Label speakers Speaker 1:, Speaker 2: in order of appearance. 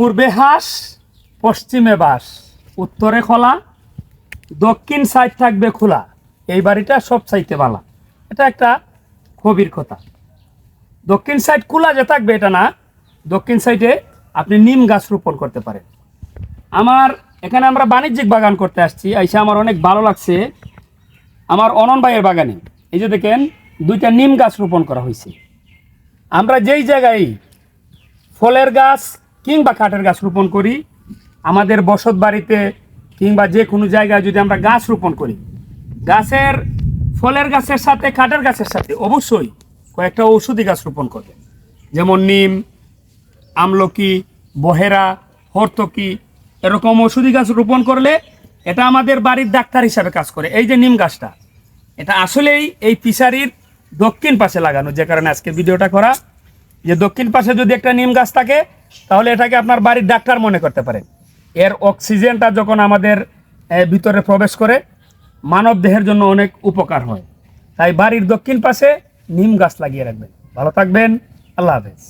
Speaker 1: পূর্বে হাঁস, পশ্চিমে বাস, উত্তরে খোলা, দক্ষিণ সাইড থাকবে খোলা, এই বাড়িটা সব চাইতে ভালো। এটা একটা কবির কথা। দক্ষিণ সাইড খোলা যে থাকবে এটা না, দক্ষিণ সাইডে আপনি নিম গাছ রোপণ করতে পারেন। আমার এখানে আমরা বাণিজ্যিক বাগান করতে আসছি, আইসা আমার অনেক ভালো লাগছে। আমার অনন ভাইয়ের বাগানে এই যে দেখেন 2টা নিম গাছ রোপণ করা হয়েছে। আমরা যেই জায়গায় ফলের গাছ কিংবা কাঠের গাছ রোপণ করি, আমাদের বসত বাড়িতে কিংবা যে কোনো জায়গায় যদি আমরা গাছ রোপণ করি, গাছের ফলের গাছের সাথে কাঠের গাছের সাথে অবশ্যই কয়েকটা ঔষধি গাছ রোপণ করবে, যেমন নিম, আমলকি, বহেরা, হর্তকি, এরকম ঔষধি গাছ রোপণ করলে এটা আমাদের বাড়ির ডাক্তার হিসাবে কাজ করে। এই যে নিম গাছটা, এটা আসলেই এই ফিশারির দক্ষিণ পাশে লাগানো, যে কারণে আজকে ভিডিওটা করা। যে দক্ষিণ পাশে যদি একটা নিম গাছ থাকে তাহলে এটাকে আপনার বাড়ির ডাক্তার মনে করতে পারেন। এর অক্সিজেনটা যখন আমাদের ভিতরে প্রবেশ করে মানব দেহের জন্য অনেক উপকার হয়। তাই বাড়ির দক্ষিণ পাশে নিম গাছ লাগিয়ে রাখবেন। ভালো থাকবেন, আল্লাহ হাফেজ।